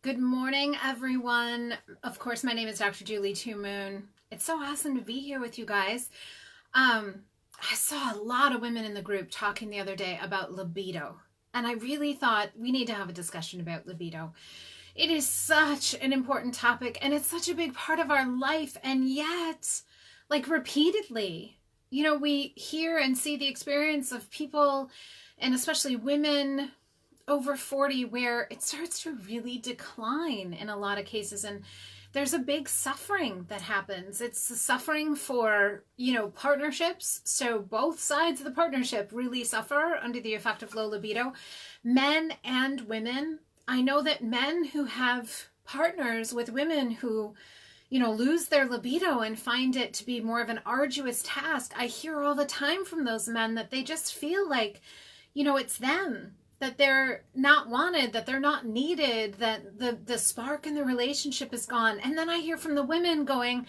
Good morning, everyone. Of course, my name is Dr. Julie Two Moon. It's so awesome to be here with you guys. I saw a lot of women in the group talking the other day about libido, and I really thought we need to have a discussion about libido. It is such an important topic, and it's such a big part of our life, and yet, like repeatedly, we hear and see the experience of people, and especially women over 40, where it starts to really decline in a lot of cases, and there's a big suffering that happens. It's the suffering for partnerships, so both sides of the partnership really suffer under the effect of low libido, men and women. I know that men who have partners with women who lose their libido and find it to be more of an arduous task. I hear all the time from those men that they just feel like it's them, that they're not wanted, that they're not needed, that the spark in the relationship is gone. And then I hear from the women going,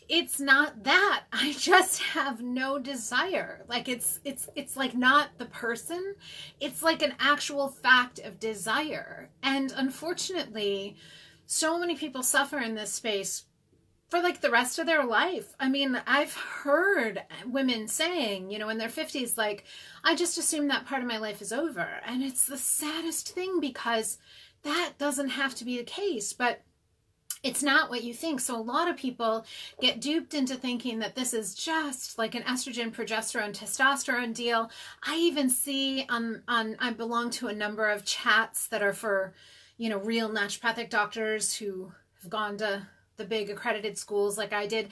it's not that. I just have no desire. Like it's like not the person. It's like an actual fact of desire. And unfortunately, so many people suffer in this space for like the rest of their life. I mean, I've heard women saying, in their 50s, like, I just assume that part of my life is over. And it's the saddest thing because that doesn't have to be the case, but it's not what you think. So a lot of people get duped into thinking that this is just like an estrogen, progesterone, testosterone deal. I even see I belong to a number of chats that are for, real naturopathic doctors who have gone to the big accredited schools like I did.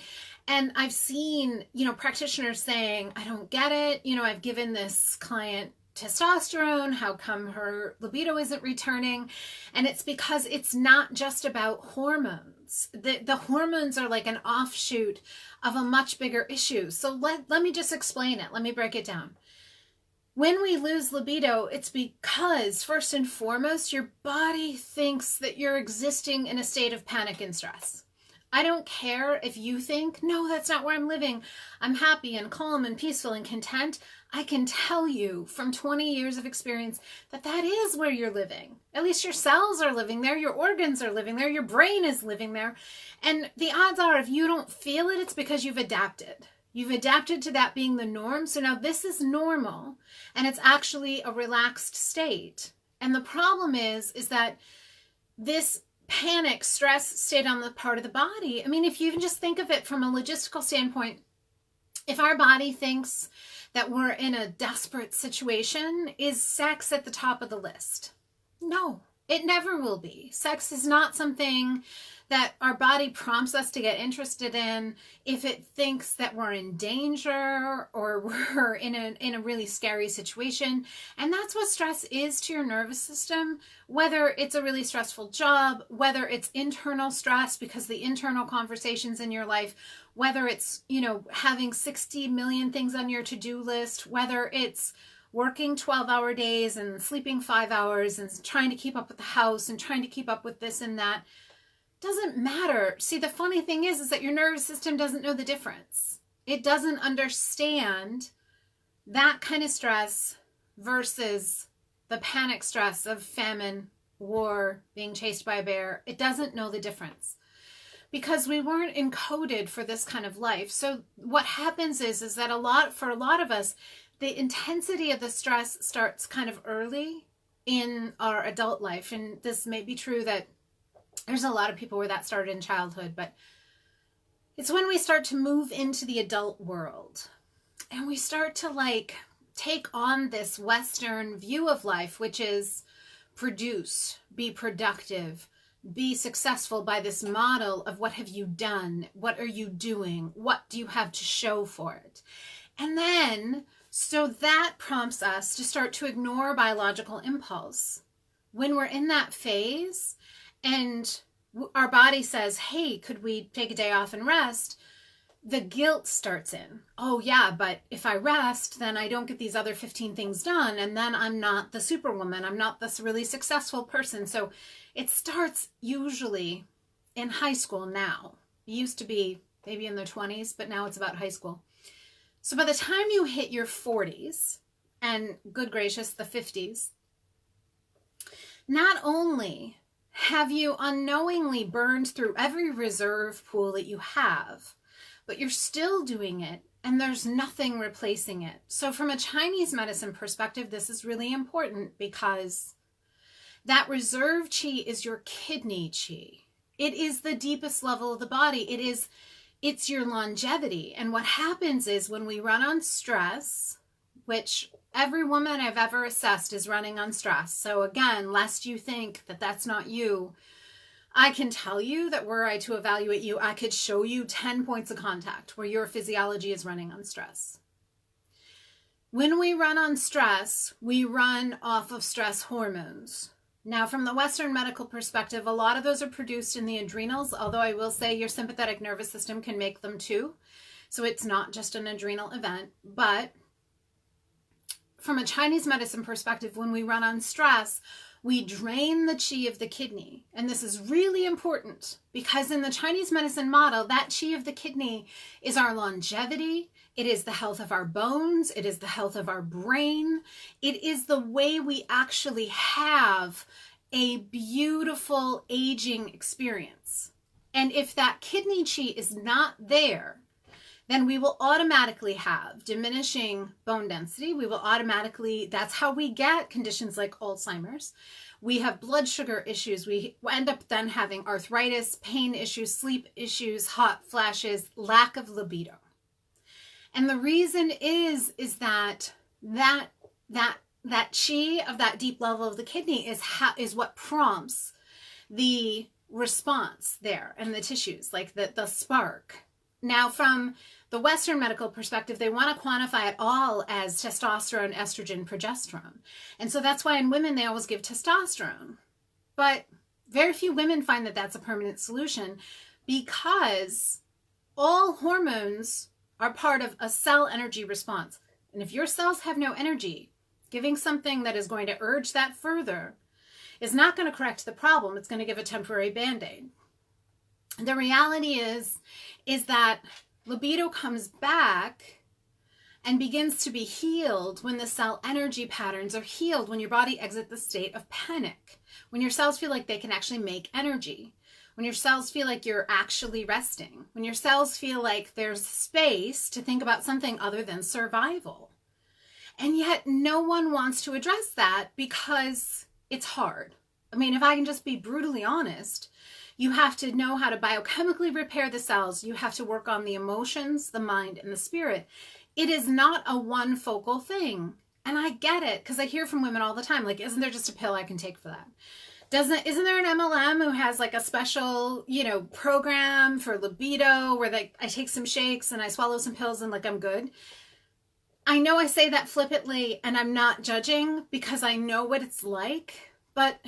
And I've seen, practitioners saying, I don't get it. I've given this client testosterone. How come her libido isn't returning? And it's because it's not just about hormones. The hormones are like an offshoot of a much bigger issue. So let me just explain it. Let me break it down. When we lose libido, it's because, first and foremost, your body thinks that you're existing in a state of panic and stress. I don't care if you think, no, that's not where I'm living. I'm happy and calm and peaceful and content. I can tell you from 20 years of experience that that is where you're living. At least your cells are living there, your organs are living there, your brain is living there. And the odds are if you don't feel it, it's because you've adapted. You've adapted to that being the norm. So now this is normal and it's actually a relaxed state. And the problem is that this panic, stress state on the part of the body. I mean, if you even just think of it from a logistical standpoint, if our body thinks that we're in a desperate situation, is sex at the top of the list? No, it never will be. Sex is not something that our body prompts us to get interested in if it thinks that we're in danger or we're in a really scary situation. And that's what stress is to your nervous system, whether it's a really stressful job, whether it's internal stress because the internal conversations in your life, whether it's, having 60 million things on your to-do list, whether it's working 12-hour days and sleeping 5 hours and trying to keep up with the house and trying to keep up with this and that. Doesn't matter. See, the funny thing is that your nervous system doesn't know the difference. It doesn't understand that kind of stress versus the panic stress of famine, war, being chased by a bear. It doesn't know the difference because we weren't encoded for this kind of life. So what happens is that for a lot of us, the intensity of the stress starts kind of early in our adult life. And this may be true that there's a lot of people where that started in childhood, but it's when we start to move into the adult world and we start to take on this Western view of life, which is produce, be productive, be successful by this model of what have you done? What are you doing? What do you have to show for it? And then, so that prompts us to start to ignore biological impulse. When we're in that phase, and our body says, hey, could we take a day off and rest? The guilt starts in. Oh yeah, but if I rest, then I don't get these other 15 things done. And then I'm not the superwoman. I'm not this really successful person. So it starts usually in high school now. It used to be maybe in their 20s, but now it's about high school. So by the time you hit your 40s, and good gracious, the 50s, not only Have you unknowingly burned through every reserve pool that you have, but you're still doing it and there's nothing replacing it? So from a Chinese medicine perspective, this is really important because that reserve qi is your kidney qi. It is the deepest level of the body. It's your longevity. And what happens is when we run on stress, which every woman I've ever assessed is running on stress. So again, lest you think that that's not you, I can tell you that were I to evaluate you, I could show you 10 points of contact where your physiology is running on stress. When we run on stress, we run off of stress hormones. Now, from the Western medical perspective, a lot of those are produced in the adrenals, although I will say your sympathetic nervous system can make them too. So it's not just an adrenal event. But from a Chinese medicine perspective, when we run on stress, we drain the qi of the kidney. And this is really important because in the Chinese medicine model, that qi of the kidney is our longevity. It is the health of our bones. It is the health of our brain. It is the way we actually have a beautiful aging experience. And if that kidney qi is not there, then we will automatically have diminishing bone density. We will automatically, that's how we get conditions like Alzheimer's. We have blood sugar issues. We end up then having arthritis, pain issues, sleep issues, hot flashes, lack of libido. And the reason is that qi of that deep level of the kidney is what prompts the response there and the tissues, like the spark. Now, from the Western medical perspective, they want to quantify it all as testosterone, estrogen, progesterone. And so that's why in women, they always give testosterone. But very few women find that that's a permanent solution because all hormones are part of a cell energy response. And if your cells have no energy, giving something that is going to urge that further is not going to correct the problem. It's going to give a temporary Band-Aid. The reality is that libido comes back and begins to be healed when the cell energy patterns are healed, when your body exits the state of panic, when your cells feel like they can actually make energy, when your cells feel like you're actually resting, when your cells feel like there's space to think about something other than survival. And yet no one wants to address that because it's hard. I mean, if I can just be brutally honest, you have to know how to biochemically repair the cells. You have to work on the emotions, the mind, and the spirit. It is not a one focal thing. And I get it because I hear from women all the time, like, isn't there just a pill I can take for that? Isn't there an MLM who has like a special, program for libido where I take some shakes and I swallow some pills and like I'm good? I know I say that flippantly and I'm not judging because I know what it's like, but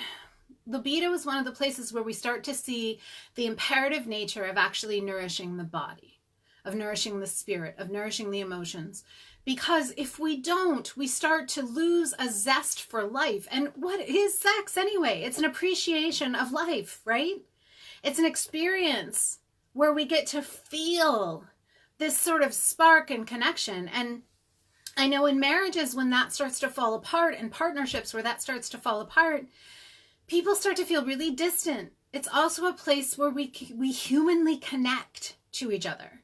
libido is one of the places where we start to see the imperative nature of actually nourishing the body, of nourishing the spirit, of nourishing the emotions. Because if we don't, we start to lose a zest for life. And what is sex anyway? It's an appreciation of life, right? It's an experience where we get to feel this sort of spark and connection. And I know in marriages, when that starts to fall apart, and partnerships where that starts to fall apart, people start to feel really distant. It's also a place where we humanly connect to each other.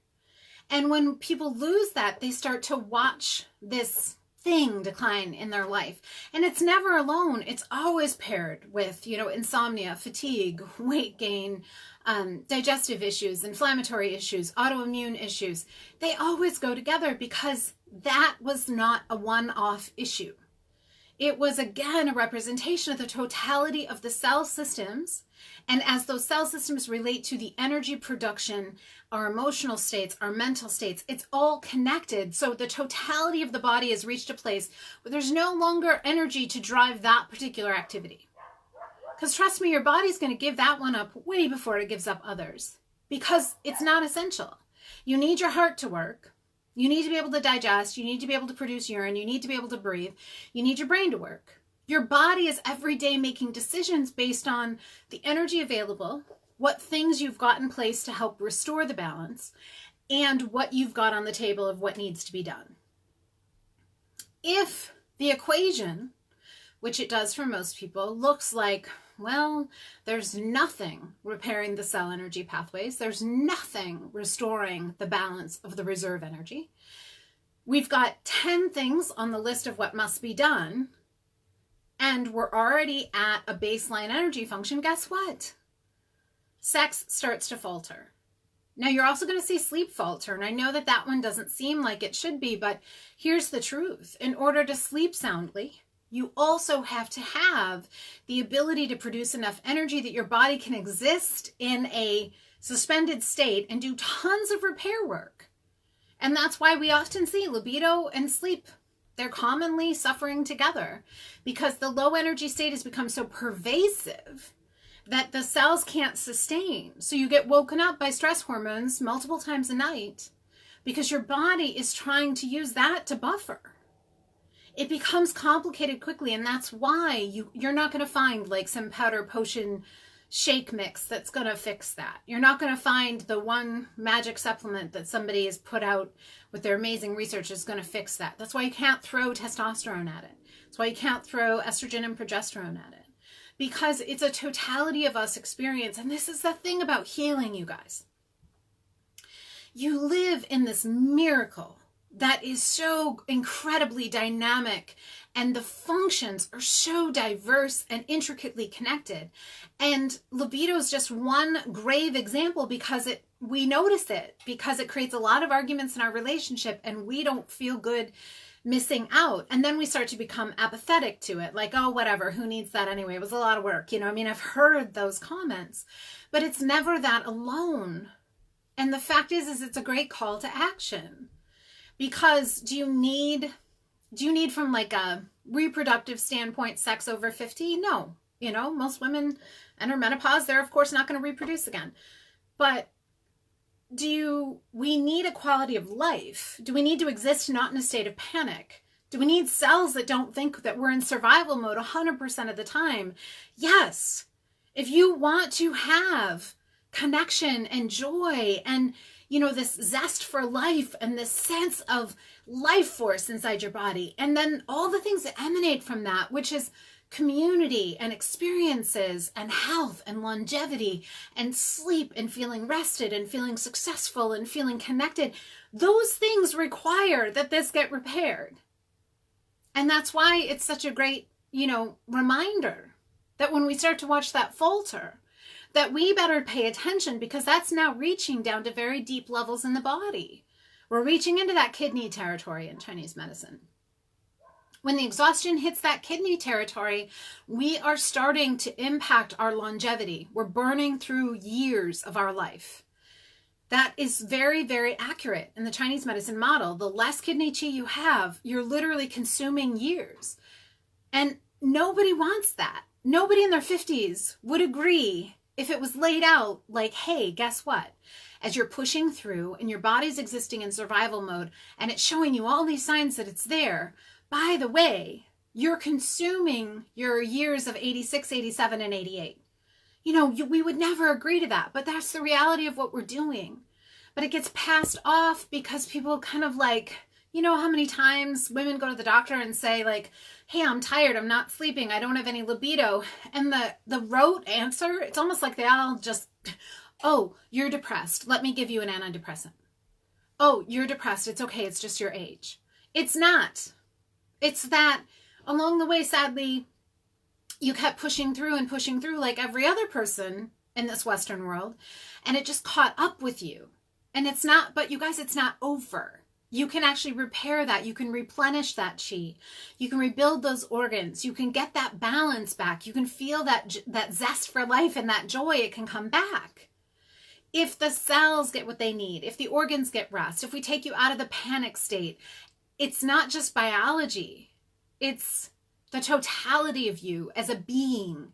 And when people lose that, they start to watch this thing decline in their life. And it's never alone. It's always paired with, insomnia, fatigue, weight gain, digestive issues, inflammatory issues, autoimmune issues. They always go together because that was not a one-off issue. It was, again, a representation of the totality of the cell systems. And as those cell systems relate to the energy production, our emotional states, our mental states, it's all connected. So the totality of the body has reached a place where there's no longer energy to drive that particular activity. Because trust me, your body's going to give that one up way before it gives up others. Because it's not essential. You need your heart to work. You need to be able to digest. You need to be able to produce urine. You need to be able to breathe. You need your brain to work. Your body is every day making decisions based on the energy available, what things you've got in place to help restore the balance, and what you've got on the table of what needs to be done. If the equation, which it does for most people, looks like Well, there's nothing repairing the cell energy pathways. There's nothing restoring the balance of the reserve energy. We've got 10 things on the list of what must be done, and we're already at a baseline energy function. Guess what? Sex starts to falter. Now, you're also going to see sleep falter, and I know that that one doesn't seem like it should be, but here's the truth. In order to sleep soundly, you also have to have the ability to produce enough energy that your body can exist in a suspended state and do tons of repair work. And that's why we often see libido and sleep. They're commonly suffering together because the low energy state has become so pervasive that the cells can't sustain. So you get woken up by stress hormones multiple times a night because your body is trying to use that to buffer. It becomes complicated quickly, and that's why you're not going to find like some powder potion shake mix that's going to fix that. You're not going to find the one magic supplement that somebody has put out with their amazing research is going to fix that. That's why you can't throw testosterone at it. That's why you can't throw estrogen and progesterone at it. Because it's a totality of us experience. And this is the thing about healing, you guys. You live in this miracle that is so incredibly dynamic, and the functions are so diverse and intricately connected. And libido is just one grave example because we notice it, because it creates a lot of arguments in our relationship and we don't feel good missing out. And then we start to become apathetic to it. Like, oh, whatever, who needs that anyway? It was a lot of work. I mean, I've heard those comments, but it's never that alone. And the fact is it's a great call to action. Because do you need from like a reproductive standpoint sex over 50? No. Most women enter menopause, they're of course not going to reproduce again. But we need a quality of life? Do we need to exist not in a state of panic? Do we need cells that don't think that we're in survival mode 100% of the time? Yes. If you want to have connection and joy and this zest for life and this sense of life force inside your body, and then all the things that emanate from that, which is community and experiences and health and longevity and sleep and feeling rested and feeling successful and feeling connected, those things require that this get repaired. And that's why it's such a great, reminder that when we start to watch that falter, that we better pay attention, because that's now reaching down to very deep levels in the body. We're reaching into that kidney territory in Chinese medicine. When the exhaustion hits that kidney territory, we are starting to impact our longevity. We're burning through years of our life. That is very, very accurate in the Chinese medicine model. The less kidney qi you have, you're literally consuming years. And nobody wants that. Nobody in their 50s would agree if it was laid out like, hey, guess what? As you're pushing through and your body's existing in survival mode and it's showing you all these signs that it's there, by the way, you're consuming your years of 86, 87, and 88. We would never agree to that, but that's the reality of what we're doing. But it gets passed off because people kind of like, how many times women go to the doctor and say like, hey, I'm tired, I'm not sleeping, I don't have any libido. And the rote answer, it's almost like they all just, oh, you're depressed, let me give you an antidepressant. Oh, you're depressed, it's okay, it's just your age. It's not. It's that along the way, sadly, you kept pushing through like every other person in this Western world, and it just caught up with you. And it's not, but you guys, it's not over. You can actually repair that. You can replenish that chi. You can rebuild those organs. You can get that balance back. You can feel that zest for life and that joy. It can come back. If the cells get what they need, if the organs get rest, if we take you out of the panic state, it's not just biology. It's the totality of you as a being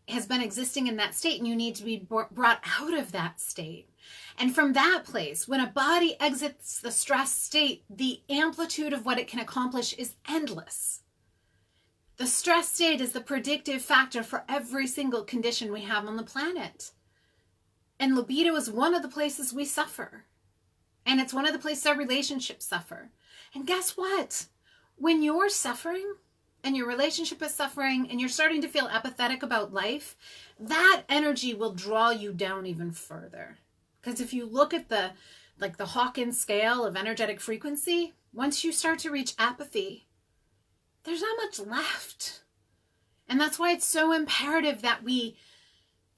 has been existing in that state, and you need to be brought out of that state. And from that place, when a body exits the stress state, the amplitude of what it can accomplish is endless. The stress state is the predictive factor for every single condition we have on the planet. And libido is one of the places we suffer. And it's one of the places our relationships suffer. And guess what? When you're suffering, and your relationship is suffering and you're starting to feel apathetic about life, that energy will draw you down even further. Because if you look at the Hawkins scale of energetic frequency, once you start to reach apathy, there's not much left. And that's why it's so imperative that we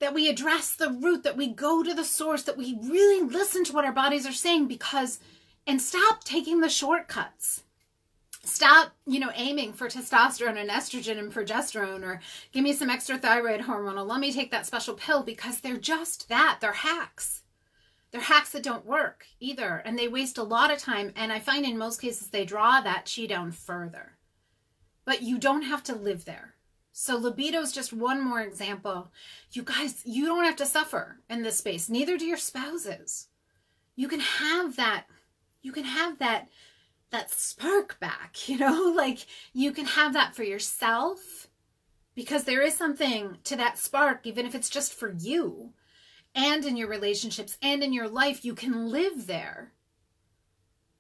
address the root, that we go to the source, that we really listen to what our bodies are saying, and stop taking the shortcuts. Stop, aiming for testosterone and estrogen and progesterone, or give me some extra thyroid hormone, or let me take that special pill, because they're just that. They're hacks. They're hacks that don't work either. And they waste a lot of time. And I find in most cases, they draw that chi down further. But you don't have to live there. So libido is just one more example. You guys, you don't have to suffer in this space. Neither do your spouses. You can have that spark back, like you can have that for yourself, because there is something to that spark, even if it's just for you, and in your relationships and in your life, you can live there.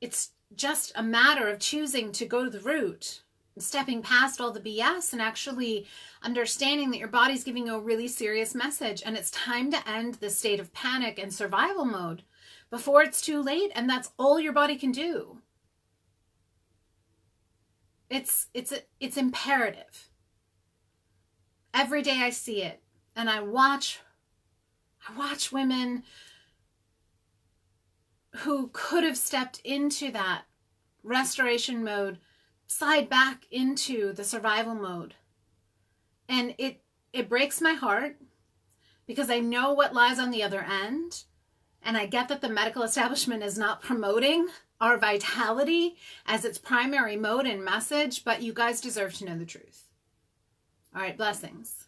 It's just a matter of choosing to go to the root, stepping past all the BS and actually understanding that your body's giving you a really serious message, and it's time to end the state of panic and survival mode before it's too late, and that's all your body can do. It's imperative. Every day I see it, and I watch women who could have stepped into that restoration mode slide back into the survival mode. And it breaks my heart, because I know what lies on the other end. And I get that the medical establishment is not promoting our vitality as its primary mode and message, but you guys deserve to know the truth. All right, blessings.